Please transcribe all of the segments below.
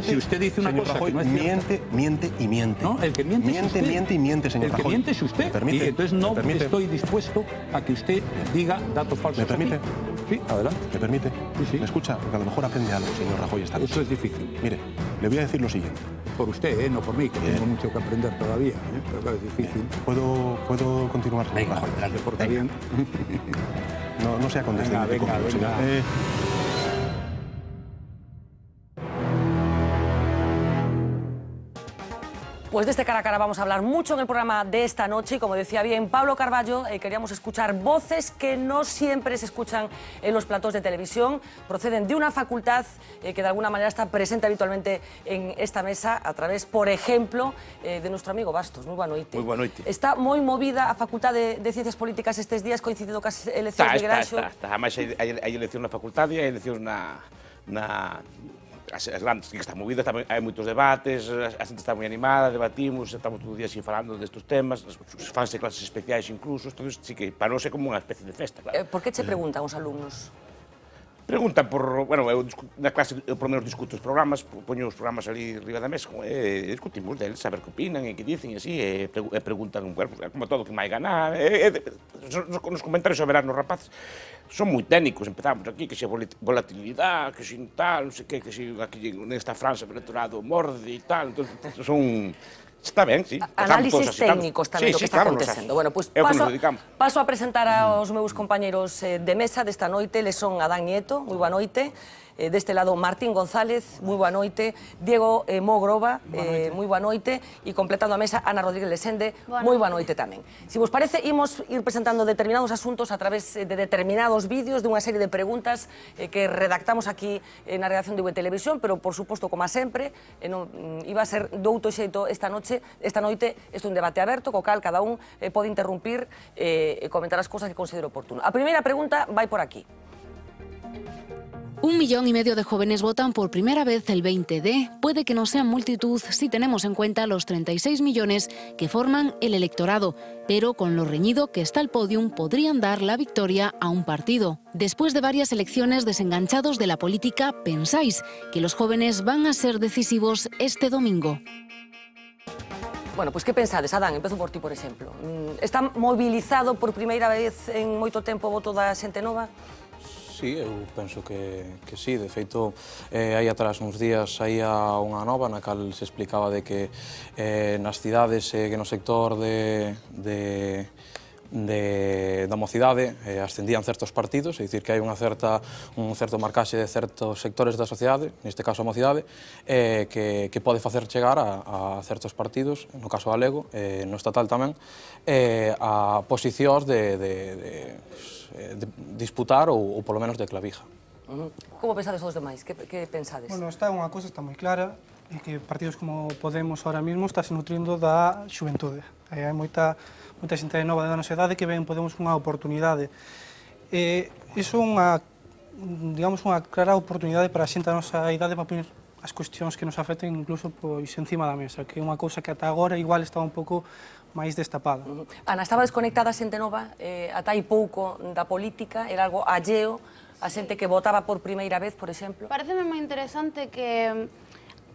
Si usted dice una cosa que no es cierta... Miente y miente. No, el que miente es usted. Miente y miente, señor Rajoy. El que miente es usted. Y entonces no estoy dispuesto a que usted diga datos falsos. ¿Me permite? Sí, adelante. ¿Me permite? Sí, sí. ¿Me escucha? Porque a lo mejor aprende algo, señor Rajoy, esta noche. Eso es difícil. Mire, le voy a decir lo siguiente. Por usted, no por mí, que tengo mucho que aprender todavía. Pero claro, es difícil. ¿Puedo continuar, señor Rajoy? Se porta bien. No sea condescendiente conmigo, señor. Pues de este cara a cara vamos a hablar mucho en el programa de esta noche y como decía bien Pablo Carballo, queríamos escuchar voces que no siempre se escuchan en los platós de televisión, proceden de una facultad que de alguna manera está presente habitualmente en esta mesa a través, por ejemplo, de nuestro amigo Bastos. Moi boa noite. Moi boa noite. Está moi movida a Facultade de Ciencias Políticas estes días coincidindo cas eleccións de Granxo. Está. Ademais, hai elección na facultade e hai elección as grandes, que está movida, hai moitos debates, a xente está moi animada, debatimos, estamos todo o día así falando destes temas, fanse clases especiais incluso, entonces sí que para nós é como unha especie de festa, claro. Por que che preguntan os alumnos? Preguntan por, bueno, eu na clase eu por menos discuto os programas, poño os programas ali riba da mesa, discutimos deles, saber que opinan e que dicen e así, e preguntan, bueno, como todo, que vai ganar, nos comentarios sobre os rapaces, son moi técnicos, empezamos aquí, que se volatilidade, que se tal, non sei que se aquí nesta franja do electorado morde e tal, entón son... Está ben, sí. Análisis técnicos tamén do que está acontecendo. Bueno, pois paso a presentar aos meus compañeros de mesa desta noite. Eles son Adán Nieto, moi boa noite. Deste lado, Martín González, moi boa noite. Diego Mogroba, moi boa noite. E completando a mesa, Ana Rodríguez Lesende, moi boa noite tamén. Se vos parece, imos ir presentando determinados asuntos a través de determinados vídeos, dunha serie de preguntas que redactamos aquí na redacción de Televisión, pero, por suposto, como a sempre, iba a ser douto xeito esta noite, isto é un debate aberto, co cal cada un pode interrumpir e comentar as cousas que considero oportuno. A primeira pregunta vai por aquí. 1,5 millones de jóvenes votan por primera vez el 20D. Puede que no sean multitud si tenemos en cuenta los 36 millones que forman el electorado, pero con lo reñido que está el podium podrían dar la victoria a un partido. Después de varias elecciones desenganchados de la política, ¿pensáis que los jóvenes van a ser decisivos este domingo? Bueno, pois que pensades, Adán? Empezo por ti, por exemplo. Está mobilizado por primeira vez en moito tempo o voto da xente nova? Sí, eu penso que sí. De feito, hai atrás uns días saía unha nova na cal se explicaba de que nas cidades que no sector da mocidade ascendían certos partidos, é dicir, que hai un certo marcaxe de certos sectores da sociedade, neste caso a mocidade, que pode facer chegar a certos partidos, no caso galego, no estatal tamén, a posicións de disputar ou polo menos de clavija. Como pensades os demais? Que pensades? Bueno, unha cousa está moi clara, é que partidos como Podemos ahora mismo estáse nutrindo da xuventude. Hai moita xente nova da nosa idade que ven Podemos unha oportunidade. Iso é unha clara oportunidade para a xente da nosa idade para poner as cuestións que nos afecten incluso pois encima da mesa, que é unha cousa que ata agora igual estaba un pouco máis destapada. Ana, estaba desconectada a xente nova ata hai pouco da política, era algo alleo a xente que votaba por primeira vez, por exemplo? Pareceme moi interesante que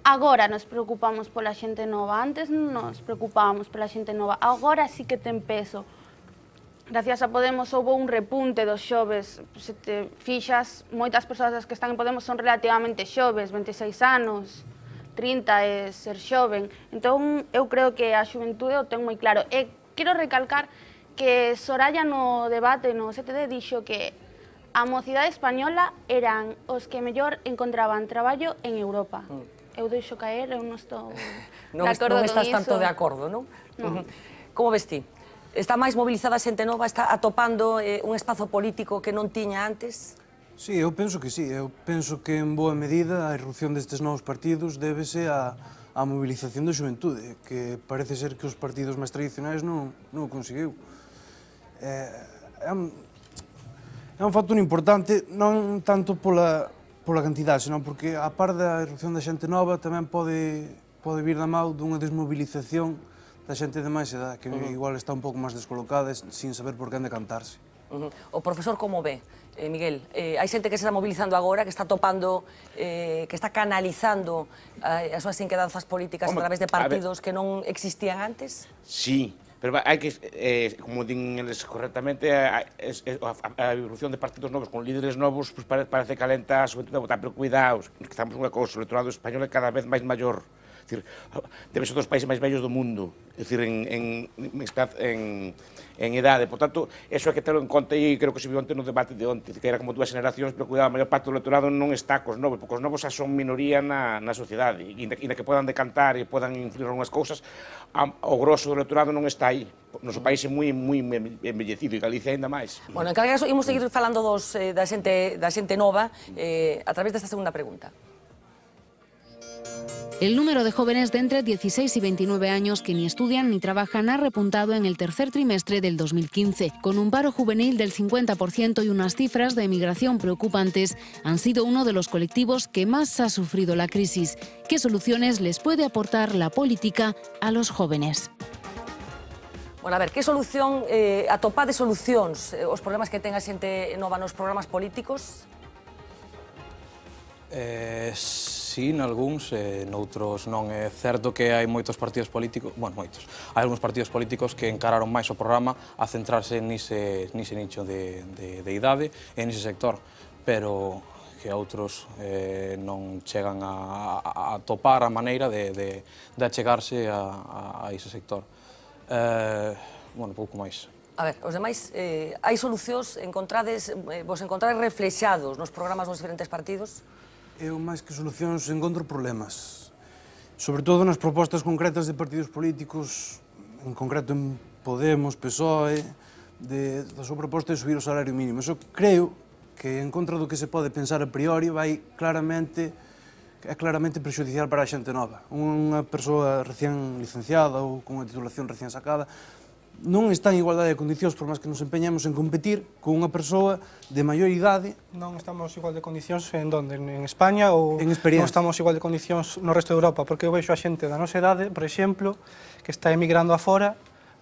agora nos preocupamos pola xente nova, antes non nos preocupábamos pola xente nova, agora sí que ten peso. Gracias a Podemos houve un repunte dos xoves, se te fixas, moitas persoas que están en Podemos son relativamente xoves, 26 anos, 30 é ser xoven, entón eu creo que a xuventude o ten moi claro. E quero recalcar que Soraya no debate no STD dixo que a mocidade española eran os que mellor encontraban traballo en Europa. Eu deixo caer, eu non estou de acordo con iso. Non estás tanto de acordo, non? Como ves ti? Está máis mobilizada a xente nova? Está atopando un espazo político que non tiña antes? Sí, eu penso que sí. Eu penso que en boa medida a irrupción destes novos partidos débese á mobilización da xuventude, que parece ser que os partidos máis tradicionais non o conseguiu. É un factor importante, non tanto pola cantidade, senón porque a par da irrupción da xente nova tamén pode vir da mão dunha desmobilización da xente de máis edad, que igual está un pouco máis descolocada sin saber por quen decantarse. O profesor como ve, Miguel? Hai xente que se está mobilizando agora, que está topando, que está canalizando as súas inquedanzas políticas a través de partidos que non existían antes? Sí, pero hai que, como din eles correctamente, a evolución de partidos novos con líderes novos parece que alenta a xuventude a votar, pero cuidaos, que estamos unha cousa, o electorado español é cada vez máis maior. Debe ser dos países máis vellos do mundo, en idade. Por tanto, eso hai que terlo en conta e creo que se viu onte no debate de onte, que era como dúas generacións, pero cuidado, a maior parte do electorado non está cos novos, porque os novos xa son minoría na sociedade, e na que podan decantar e podan influir algunhas cousas, o grosso do electorado non está aí. O noso país é moi embellecido e Galicia ainda máis. Bueno, en calquera caso, imos seguir falando da xente nova a través desta segunda pregunta. El número de jóvenes de entre 16 y 29 años que ni estudian ni trabajan ha repuntado en el tercer trimestre del 2015. Con un paro juvenil del 50% y unas cifras de emigración preocupantes, han sido uno de los colectivos que más ha sufrido la crisis. ¿Qué soluciones les puede aportar la política a los jóvenes? Bueno, a ver, que solución, atopade solucións os problemas que ten a xente nova nos programas políticos? Sí, nalgúns, noutros non. É certo que hai moitos partidos políticos, bueno, moitos, hai algúns partidos políticos que encararon máis o programa a centrarse nise nicho de idade e nise sector, pero que outros non chegan a topar a maneira de achegarse a ese sector. Bueno, pouco máis. A ver, os demais, hai solucións, vos encontrades reflexados nos programas dos diferentes partidos? Eu, máis que solucións, encontro problemas. Sobre todo nas propostas concretas de partidos políticos, en concreto en Podemos, PSOE, da súa proposta de subir o salario mínimo. Eso creo que, en contra do que se pode pensar a priori, é claramente prexudicial para a xente nova. Unha persoa recién licenciada ou con unha titulación recién sacada non está en igualdade de condicións, por máis que nos empeñemos en competir con unha persoa de maior idade. Non estamos igual de condicións en donde? En España ou en experiencia? Non estamos igual de condicións no resto de Europa? Porque eu vexo a xente da nosa idade, por exemplo, que está emigrando afora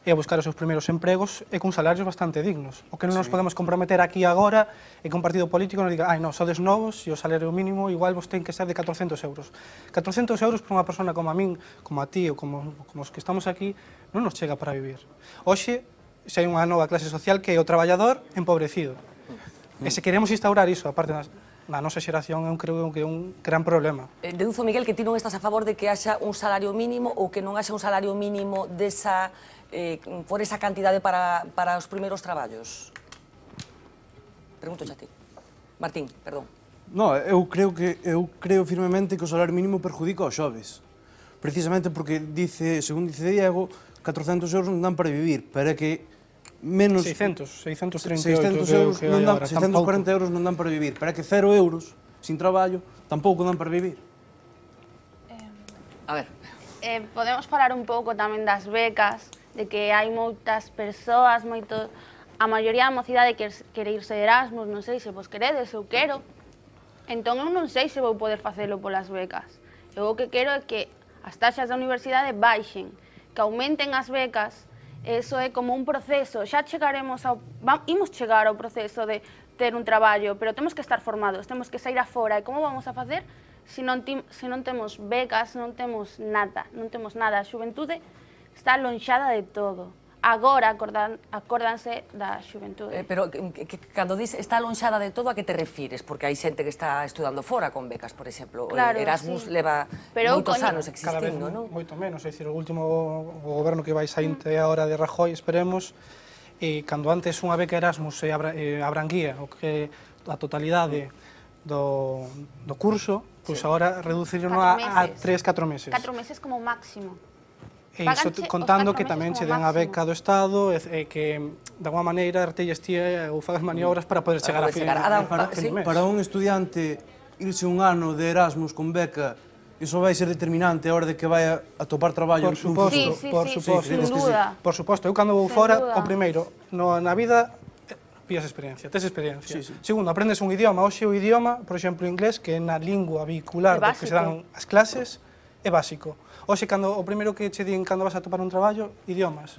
e a buscar os seus primeiros empregos e con salarios bastante dignos. O que non nos podemos comprometer aquí agora é que un partido político nos diga non, sodes novos e o salario mínimo igual vos ten que ser de 400 euros. 400 euros para unha persona como a min, como a ti ou como os que estamos aquí, non nos chega para vivir. Hoxe, se hai unha nova clase social que é o traballador empobrecido. E se queremos instaurar iso, aparte na nosa xeración, eu creo que é un gran problema. Deduzo, Miguel, que ti non estás a favor de que haxa un salario mínimo ou que non haxa un salario mínimo por esa cantidade para os primeiros traballos? Pregunto xa ti. Martín, perdón. Non, eu creo firmemente que o salario mínimo perjudica aos xoves. Precisamente porque, según dice Diego, 400 euros non dan para vivir, pero é que menos... 638 euros non dan, 640 euros non dan para vivir, pero é que 0 euros sin traballo tampouco dan para vivir. A ver. Podemos falar un pouco tamén das becas, de que hai moitas persoas, a maioría da mocidade quere irse de Erasmus, non sei se vos queredes, eu quero. Entón eu non sei se vou poder facelo polas becas. Eu o que quero é que as taxas da universidade baixen, que aumenten as becas, eso é como un proceso, imos chegar ao proceso de ter un traballo, pero temos que estar formados, temos que sair afora, e como vamos a facer se non temos becas, non temos nada, a xuventude está lonxada de todo. Agora acórdanse da xuventude. Pero cando dis está lonxada de todo, a que te refires? Porque hai xente que está estudando fora con becas, por exemplo. Erasmus leva moitos anos existindo, non? Moito menos, é dicir, o último goberno que vai saínte agora de Rajoy, esperemos, cando antes unha beca Erasmus abranguía a totalidade do curso, pois agora reduciron a 3-4 meses. 4 meses como máximo. Contando que tamén che den a beca do Estado e que, de alguma maneira, artelles ti ou fagas maniobras para poder chegar a fin de mes. Para un estudiante, irse un ano de Erasmus con beca, iso vai ser determinante a hora de que vai a topar traballo nun futuro. Por suposto. Por suposto. Eu, cando vou fora, o primeiro, na vida, pillas experiencia, tes experiencia. Segundo, aprendes un idioma. Hoxe o idioma, por exemplo, inglés, que é na lingua vehicular do que se dan as clases, é básico. Hoxe, o primeiro que che din cando vas a topar un traballo, idiomas.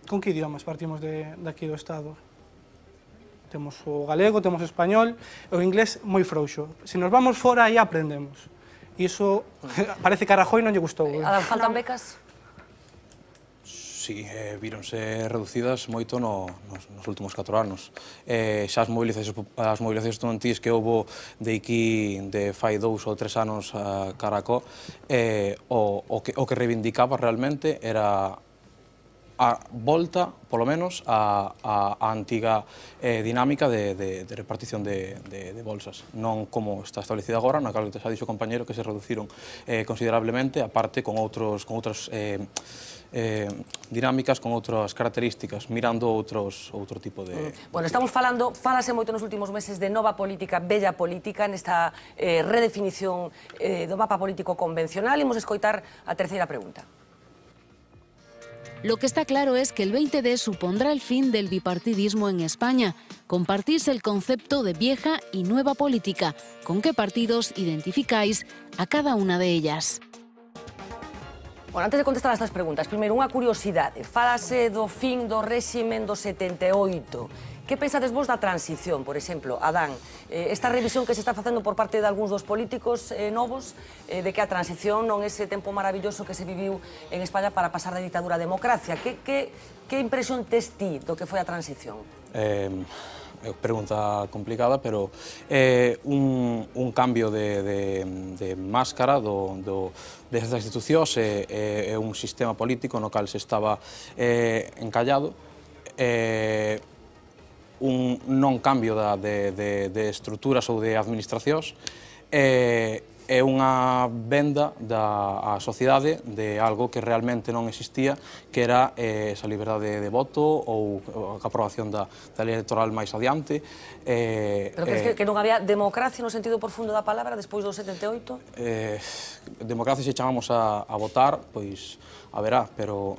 Con que idiomas partimos de aquí do Estado? Temos o galego, temos o español, o inglés moi frouxo. Se nos vamos fora, aí aprendemos. E iso parece que a Rajoy non lle gustou. Faltan becas? Sí, víronse reducidas moito nos últimos 4 anos. Xa as movilizacións estudantis que houbo de aquí de fai 2 ou 3 anos a Caracó, o que reivindicaba realmente era a volta, polo menos, a antiga dinámica de repartición de bolsas. Non como está establecida agora, na cal xa dixo o compañero que se reduciron considerablemente, aparte con outras dinámicas, con outras características, mirando outro tipo de... Bueno, falase moito nos últimos meses de nova política, bella política, nesta redefinición do mapa político convencional. Imos escoitar a terceira pregunta. Lo que está claro es que el 20D supondrá el fin del bipartidismo en España. Compartís el concepto de vieja y nueva política. ¿Con qué partidos identificáis a cada una de ellas? Bueno, antes de contestar a estas preguntas, primeiro, unha curiosidade. Fálase do fin do réximen do 78. Que pensades vos da transición, por exemplo, Adán? Esta revisión que se está facendo por parte de algúns dos políticos novos, de que a transición non é ese tempo maravilloso que se viviu en España para pasar da ditadura a democracia. Que impresión tes ti do que foi a transición? Pregunta complicada, pero un cambio de máscara destas institucións é un sistema político no cal se estaba encallado, un non cambio de estruturas ou de administracións, é unha venda á sociedade de algo que realmente non existía, que era esa liberdade de voto ou a aprobación da lei electoral máis adiante. Pero crees que non había democracia no sentido profundo da palabra despois do 78? Democracia, se chamamos a votar, pois haberá, pero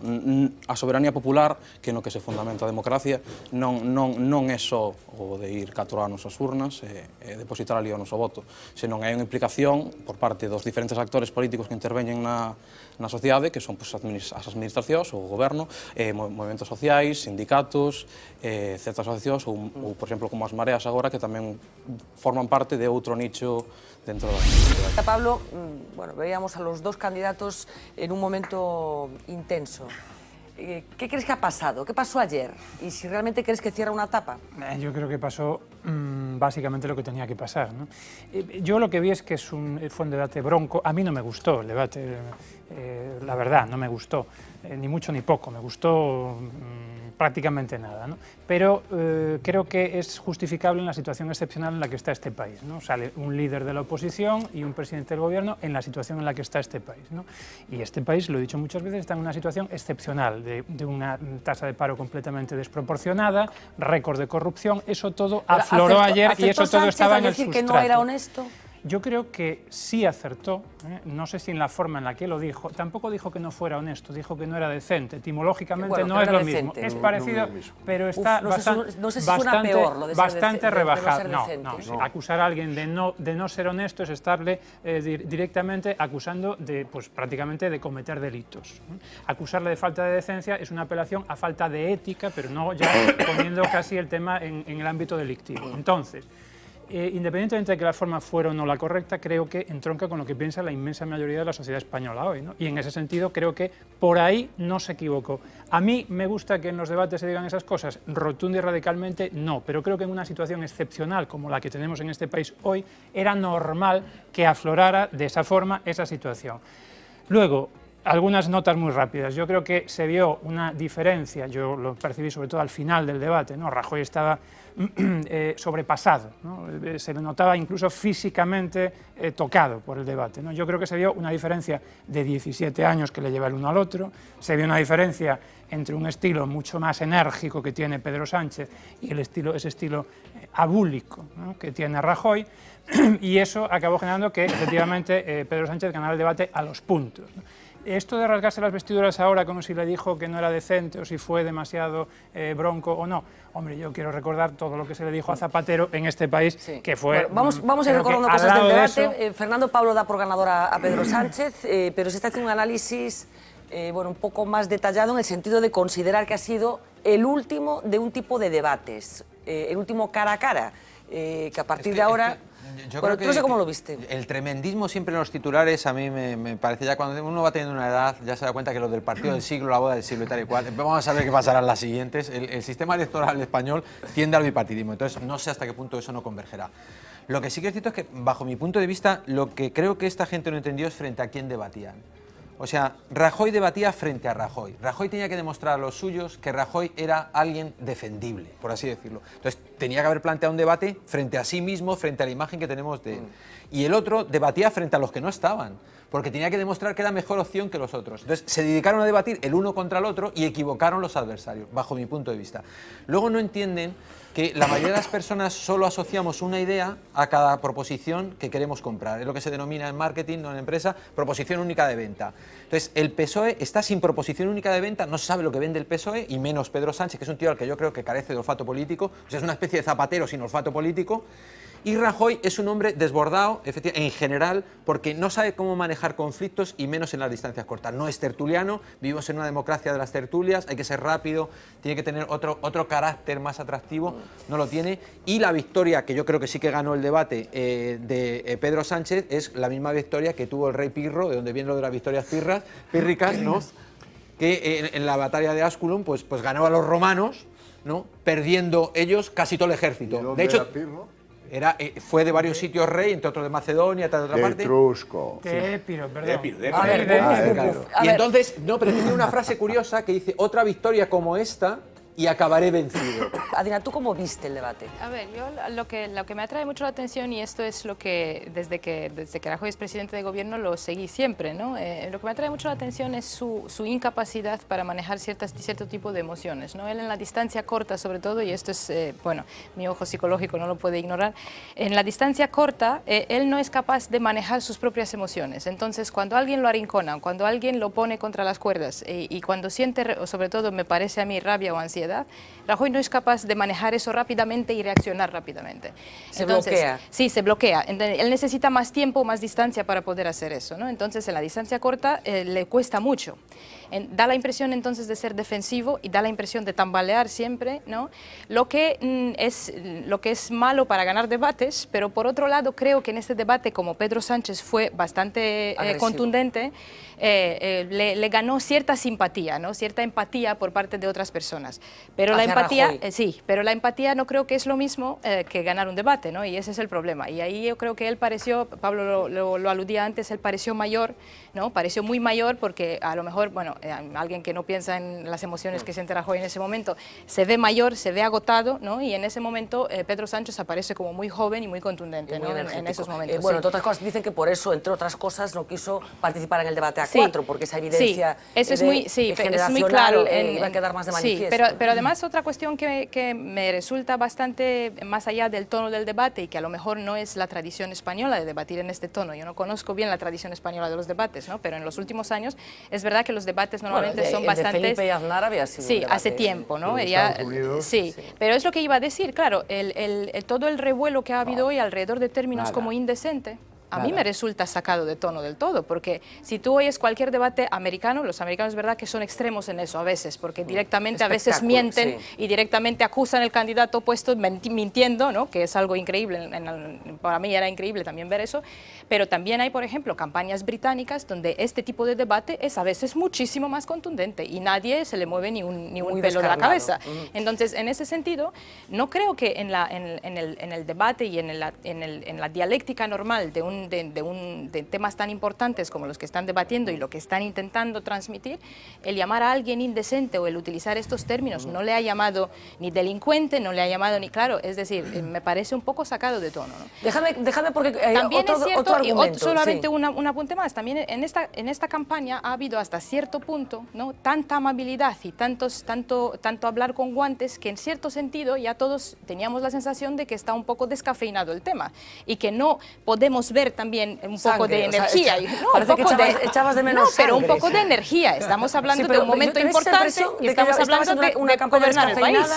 a soberanía popular, que no que se fundamenta a democracia, non é só o de ir 4 anos ás urnas e depositar ali o noso voto, senón hai unha implicación por parte dos diferentes actores políticos que interveñen na sociedade, que son as administracións, o goberno, movimentos sociais, sindicatos, certas asociacións, ou, por exemplo, como as mareas agora, que tamén forman parte de outro nicho dentro da sociedade. Pablo, bueno, veíamos a los dos candidatos en un momento intenso. ¿Qué crees que ha pasado? ¿Qué pasó ayer? ¿Y si realmente crees que cierra una etapa? Yo creo que pasó básicamente lo que tenía que pasar, ¿no? Yo lo que vi es que fue un debate bronco. A mí no me gustó el debate, la verdad, no me gustó, ni mucho ni poco, me gustó prácticamente nada, ¿no? Pero creo que es justificable en la situación excepcional en la que está este país, ¿no? Sale un líder de la oposición y un presidente del gobierno en la situación en la que está este país, ¿no? Y este país, lo he dicho muchas veces, está en una situación excepcional, de una tasa de paro completamente desproporcionada, récord de corrupción, eso todo afloró ayer y eso todo estaba en el sustrato. ¿Que no era honesto? Yo creo que sí acertó, no sé si en la forma en la que lo dijo, tampoco dijo que no fuera honesto, dijo que no era decente, etimológicamente no es lo mismo, es parecido, pero está bastante rebajado. No, acusar a alguien de no ser honesto es estarle directamente acusando de, pues prácticamente de cometer delitos. Acusarle de falta de decencia es una apelación a falta de ética, pero no ya poniendo casi el tema en el ámbito delictivo. Entonces, independientemente de que la forma fuera o no la correcta, creo que entronca con lo que piensa la inmensa mayoría de la sociedad española hoy, ¿no? Y en ese sentido creo que por ahí no se equivocó. A mí me gusta que en los debates se digan esas cosas, rotundo y radicalmente no, pero creo que en una situación excepcional como la que tenemos en este país hoy, era normal que aflorara de esa forma esa situación. Luego, algunas notas muy rápidas. Yo creo que se vio una diferencia, yo lo percibí sobre todo al final del debate, ¿no? Rajoy estaba sobrepasado, ¿no? Se le notaba incluso físicamente tocado por el debate, ¿no? Yo creo que se vio una diferencia de 17 años que le lleva el uno al otro, se vio una diferencia entre un estilo mucho más enérgico que tiene Pedro Sánchez y ese estilo abúlico, ¿no?, que tiene Rajoy, y eso acabó generando que efectivamente Pedro Sánchez ganara el debate a los puntos, ¿no? Esto de rasgarse las vestiduras ahora como si le dijo que no era decente o si fue demasiado bronco o no, hombre, yo quiero recordar todo lo que se le dijo a Zapatero en este país, sí, que fue... Bueno, vamos a ir recordando cosas del debate. Fernando Pablo da por ganador a Pedro Sánchez, pero se está haciendo un análisis bueno, un poco más detallado en el sentido de considerar que ha sido el último de un tipo de debates. el último cara a cara, que a partir de ahora... Bueno, no sé cómo lo viste. El tremendismo siempre en los titulares a mí me parece, ya cuando uno va teniendo una edad, ya se da cuenta que lo del partido del siglo, la boda del siglo y tal y cual, vamos a ver qué pasarán las siguientes. El sistema electoral español tiende al bipartidismo, entonces no sé hasta qué punto eso no convergerá. Lo que sí que es cierto es que, bajo mi punto de vista, lo que creo que esta gente no entendió es frente a quién debatían. O sea, Rajoy debatía frente a Rajoy. Rajoy tenía que demostrar a los suyos que Rajoy era alguien defendible, por así decirlo. Entonces, tenía que haber planteado un debate frente a sí mismo, frente a la imagen que tenemos de él. Y el otro debatía frente a los que no estaban, porque tenía que demostrar que era mejor opción que los otros. Entonces, se dedicaron a debatir el uno contra el otro y equivocaron los adversarios, bajo mi punto de vista. Luego no entienden que la mayoría de las personas solo asociamos una idea a cada proposición que queremos comprar. Es lo que se denomina en marketing, no en empresa, proposición única de venta. Entonces, el PSOE está sin proposición única de venta, no se sabe lo que vende el PSOE, y menos Pedro Sánchez, que es un tío al que yo creo que carece de olfato político, o sea, es una especie de Zapatero sin olfato político. Y Rajoy es un hombre desbordado, efectivamente, en general, porque no sabe cómo manejar conflictos y menos en las distancias cortas. No es tertuliano, vivimos en una democracia de las tertulias, hay que ser rápido, tiene que tener otro carácter más atractivo, no lo tiene. Y la victoria, que yo creo que sí que ganó el debate de Pedro Sánchez, es la misma victoria que tuvo el rey Pirro, de donde viene lo de las victorias pírricas, ¿no? Que en la batalla de Asculum pues ganó a los romanos, ¿no? Perdiendo ellos casi todo el ejército. De hecho, fue de varios sitios rey, entre otros de Macedonia, de otra parte. Etrusco. De Epiro, perdón. Y entonces, no, pero tiene una frase curiosa que dice, otra victoria como esta y acabaré vencido. Adina, ¿tú cómo viste el debate? A ver, yo lo que me atrae mucho la atención, y esto es lo que desde que Rajoy es presidente de gobierno lo seguí siempre, ¿no? Lo que me atrae mucho la atención es su incapacidad para manejar cierto tipo de emociones, ¿no? Él en la distancia corta, sobre todo, y esto es, bueno, mi ojo psicológico no lo puede ignorar, en la distancia corta, él no es capaz de manejar sus propias emociones. Entonces, cuando alguien lo arrincona, cuando alguien lo pone contra las cuerdas, y cuando siente, sobre todo me parece a mí, rabia o ansiedad, Rajoy no es capaz de manejar eso rápidamente y reaccionar rápidamente. Entonces, bloquea. Sí, se bloquea. Él necesita más tiempo, más distancia para poder hacer eso, ¿no? Entonces, en la distancia corta le cuesta mucho. Da la impresión entonces de ser defensivo y da la impresión de tambalear siempre, ¿no? Lo que es malo para ganar debates, pero por otro lado creo que en este debate, como Pedro Sánchez fue bastante contundente, le ganó cierta simpatía, ¿no? Cierta empatía por parte de otras personas. Pero la empatía, sí, pero la empatía no creo que es lo mismo que ganar un debate, ¿no? Y ese es el problema. Y ahí yo creo que él pareció, Pablo lo aludía antes, él pareció mayor, ¿no? Pareció muy mayor porque a lo mejor, bueno, alguien que no piensa en las emociones que siente Rajoy en ese momento, se ve mayor, se ve agotado, ¿no? Y en ese momento Pedro Sánchez aparece como muy joven y muy contundente, ¿no? En esos momentos. Bueno, entre otras cosas, dicen que por eso, entre otras cosas, no quiso participar en el debate A4, porque esa evidencia eso es muy claro, iba a quedar más de manifiesto. Sí, pero además otra cuestión que me resulta bastante más allá del tono del debate y que a lo mejor no es la tradición española de debatir en este tono. Yo no conozco bien la tradición española de los debates, ¿no? Pero en los últimos años es verdad que los debates normalmente son bastante... Felipe y Aznar había sido sí, hace tiempo, ¿no? Sí, pero es lo que iba a decir, claro, todo el revuelo que ha habido hoy alrededor de términos como indecente, a mí me resulta sacado de tono del todo, porque si tú oyes cualquier debate americano, los americanos es verdad que son extremos en eso a veces, porque directamente a veces mienten y directamente acusan al candidato opuesto mintiendo, ¿no? Que es algo increíble, para mí era increíble también ver eso, pero también hay, por ejemplo, campañas británicas donde este tipo de debate es a veces muchísimo más contundente y nadie se le mueve ni un pelo de la cabeza. Entonces, en ese sentido, no creo que en el debate y en la dialéctica normal de temas tan importantes como los que están debatiendo y lo que están intentando transmitir, el llamar a alguien indecente o el utilizar estos términos no le ha llamado ni delincuente, no le ha llamado ni claro, es decir, me parece un poco sacado de tono, ¿no? Déjame porque también otro, es cierto, otro argumento, solamente un apunte más, también en esta campaña ha habido hasta cierto punto, ¿no? Tanta amabilidad y tanto hablar con guantes que en cierto sentido ya todos teníamos la sensación de que está un poco descafeinado el tema y que no podemos ver también un poco de energía. Parece que echabas de menos pero un poco de energía. Estamos hablando de un momento importante y estamos hablando de una campaña gobernar el país.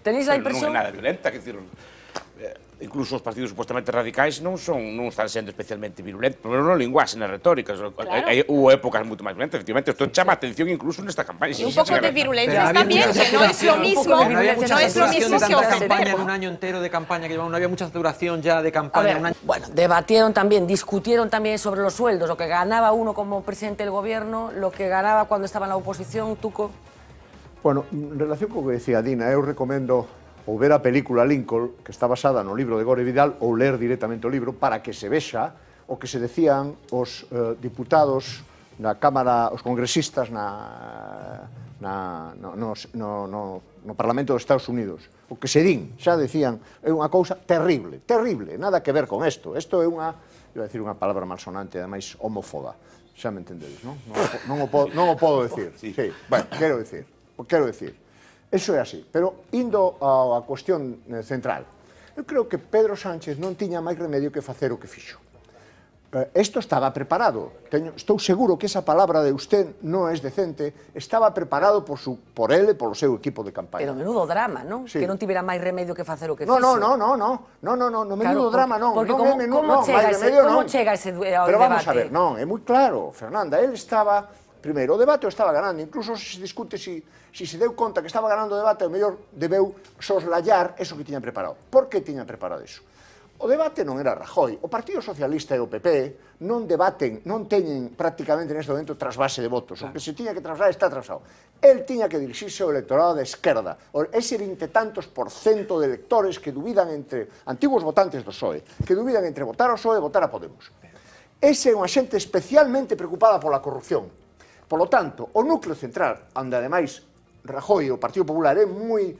¿Tenéis la impresión? No es nada violenta, que hicieron. incluso os partidos supostamente radicais non están sendo especialmente virulentos, pero non linguaxe nas retóricas. Hubo épocas moito máis violentas, efectivamente, isto chama a atención incluso nesta campaña. Y un poco de virulencia está bien, que no es lo mismo, no es lo mismo que ofender. Un año entero de campaña que llevamos, no había mucha saturación ya de campaña. Bueno, debatieron también, discutieron también sobre los sueldos, lo que ganaba uno como presidente del gobierno, lo que ganaba cuando estaba en la oposición, Tuco. Bueno, en relación co que decía Dina, eu recomendo ou ver a película Lincoln, que está basada no libro de Gore Vidal, ou ler directamente o libro para que se vexa o que se decían os diputados na Cámara, os congresistas no Parlamento dos Estados Unidos. O que se din, xa decían, é unha cousa terrible, terrible, nada que ver con isto. Isto é unha, iba a decir unha palabra malsonante, ademais homofoba. Xa me entendedes, non? Non o podo decir. Sí, bueno, quero decir. Eso é así, pero indo á cuestión central, eu creo que Pedro Sánchez non tiña máis remedio que facer o que fixo. Isto estaba preparado, estou seguro que esa palabra de usted non é decente, estaba preparado por ele e polo seu equipo de campaña. Pero menudo drama, non? Que non tivera máis remedio que facer o que fixo. No, menudo drama non. Porque como chega ese debate? Pero vamos a ver, non, é moi claro, Fernanda, ele estaba... Primeiro, o debate o estaba ganando, incluso se discute si se deu conta que estaba ganando o debate, o mellor debeu soslayar eso que tiña preparado. Por que tiña preparado eso? O debate non era Rajoy, o Partido Socialista e o PP non debaten, non teñen prácticamente neste momento trasvase de votos, o que se tiña que trasvasar está trasvasado. El tiña que dirixirse ao electorado de esquerda, ese 20 tantos % de electores que dubidan entre antiguos votantes do PSOE, que dubidan entre votar ao PSOE e votar a Podemos. Ese é unha xente especialmente preocupada pola corrupción. Polo tanto, o núcleo central, onde ademais Rajoy e o Partido Popular é moi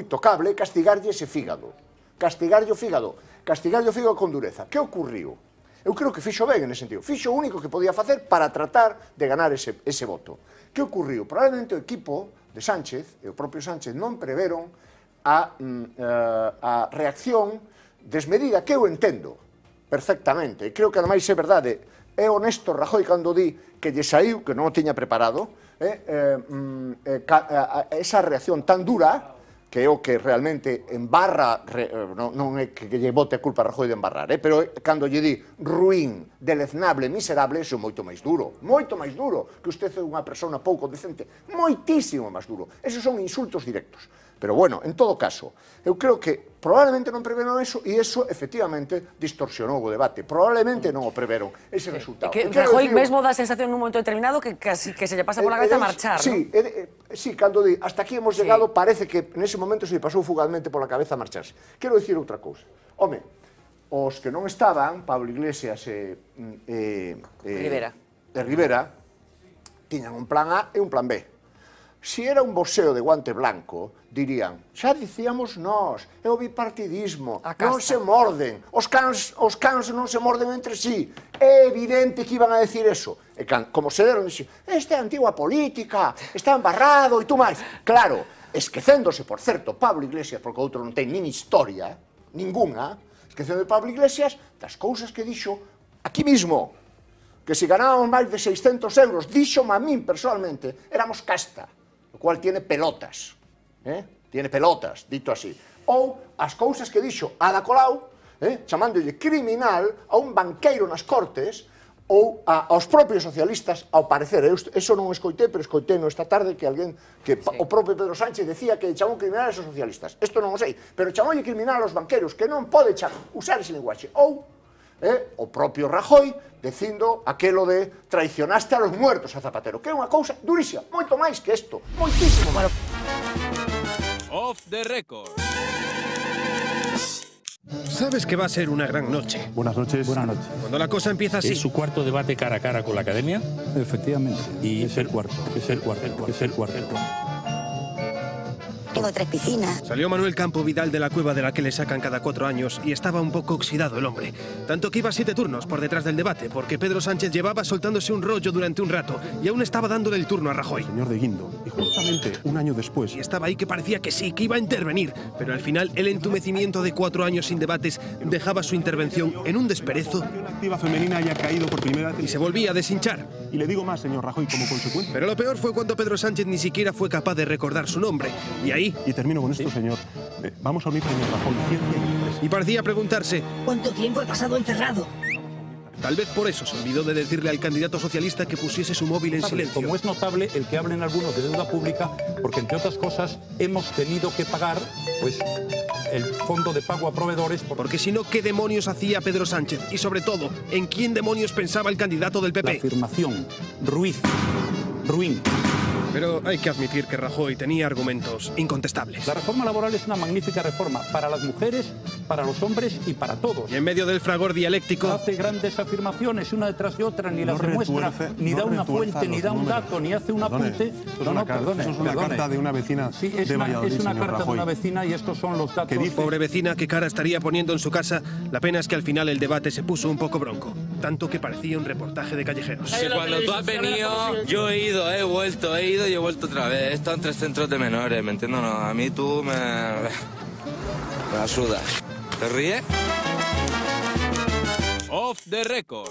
tocable, castigarlle ese fígado. Castigarlle o fígado con dureza. Que ocurriu? Eu creo que fixo ben nese sentido. Fixo o único que podía facer para tratar de ganar ese voto. Que ocurriu? Probablemente o equipo de Sánchez, e o propio Sánchez, non preveron a reacción desmedida, que eu entendo perfectamente. E creo que ademais é verdade. É honesto Rajoy cando di que lle saiu, que non o tiña preparado, esa reacción tan dura, que é o que realmente embarra, non é que lle bote a culpa a Rajoy de embarrar, pero cando lle di ruín, deleznable, miserable, iso é moito máis duro, que usted é unha persona pouco decente, moitísimo máis duro. Esos son insultos directos. Pero bueno, en todo caso, eu creo que probablemente non preveron eso e eso efectivamente distorsionou o debate. Probablemente non o preveron ese resultado. Que Rajoy mesmo dá a sensación nun momento determinado que se lle pasa pola cabeza marchar, non? Sí, cando di, hasta aquí hemos llegado, parece que nese momento se lle pasou fugazmente pola cabeza marcharse. Quero dicir outra cousa. Home, os que non estaban, Pablo Iglesias e Rivera, tiñan un plan A e un plan B. Si era un boxeo de guante blanco, dirían, xa dicíamos nós, é o bipartidismo, non se morden, os cans non se morden entre sí. É evidente que iban a decir eso. E como se deron, dixen, esta é a antigua política, está embarrado e tú máis. Claro, esquecéndose, por certo, Pablo Iglesias, porque outro non ten nin historia, ninguna, esquecendo de Pablo Iglesias, das cousas que dixo aquí mismo, que se ganábamos máis de 600 euros, díxome a min personalmente, éramos casta. O cual tiene pelotas, dito así. Ou as cousas que dixo Ada Colau, chamándolle criminal a un banqueiro nas Cortes, ou aos propios socialistas, ao parecer, eso non o escoitei, pero escoitei esta tarde que o propio Pedro Sánchez decía que chamou criminal aos socialistas. Isto non o sei, pero chamoulle criminal aos banqueiros, que non pode usar ese linguaxe. Ou o propio Rajoy dicindo aquelo de traicionaste a los muertos a Zapatero, que é unha cousa durísima, moito máis que isto, moitísimo máis. Off the record. Sabes que va a ser una gran noche. Buenas noches. Buenas noches. Cuando la cosa empieza así. ¿Es su cuarto debate cara a cara con la academia? Efectivamente. Y es el cuarto. Tengo 3 piscinas. Salió Manuel Campo Vidal de la cueva de la que le sacan cada 4 años y estaba un poco oxidado el hombre. Tanto que iba 7 turnos por detrás del debate, porque Pedro Sánchez llevaba soltándose un rollo durante un rato y aún estaba dándole el turno a Rajoy. Señor de Guindo, y justamente un año después... Y estaba ahí que parecía que sí, que iba a intervenir, pero al final el entumecimiento de 4 años sin debates dejaba su intervención en un desperezo. La activa femenina haya caído por primera vez... Y se volvía a deshinchar. Y le digo más, señor Rajoy, como consecuencia... Pero lo peor fue cuando Pedro Sánchez ni siquiera fue capaz de recordar su nombre, y ahí ahí. Y termino con esto, señor. Vamos a unir, señor Rajoy, ciencia y empresa. Y parecía preguntarse... ¿Cuánto tiempo he pasado encerrado? Tal vez por eso se olvidó de decirle al candidato socialista que pusiese su móvil en silencio. Como es notable el que hablen algunos de deuda pública, porque entre otras cosas hemos tenido que pagar pues el fondo de pago a proveedores. Porque si no, ¿qué demonios hacía Pedro Sánchez? Y sobre todo, ¿en quién demonios pensaba el candidato del PP? La afirmación, ruin. Pero hay que admitir que Rajoy tenía argumentos incontestables. La reforma laboral es una magnífica reforma para las mujeres, para los hombres y para todos. Y en medio del fragor dialéctico... Hace grandes afirmaciones una detrás de otra, ni las demuestra, ni da una fuente, ni da un dato, ni hace un apunte. Eso es una carta de una vecina de Valladolid, es una señor carta Rajoy. de una vecina y estos son los datos. Pobre vecina, qué cara estaría poniendo en su casa. La pena es que al final el debate se puso un poco bronco. Tanto que parecía un reportaje de callejeros. Que cuando tú has venido, yo he ido, he ido y he vuelto otra vez. He estado en 3 centros de menores, ¿me entiendes? No, a mí tú me la sudas. ¿Te ríes? Off the record.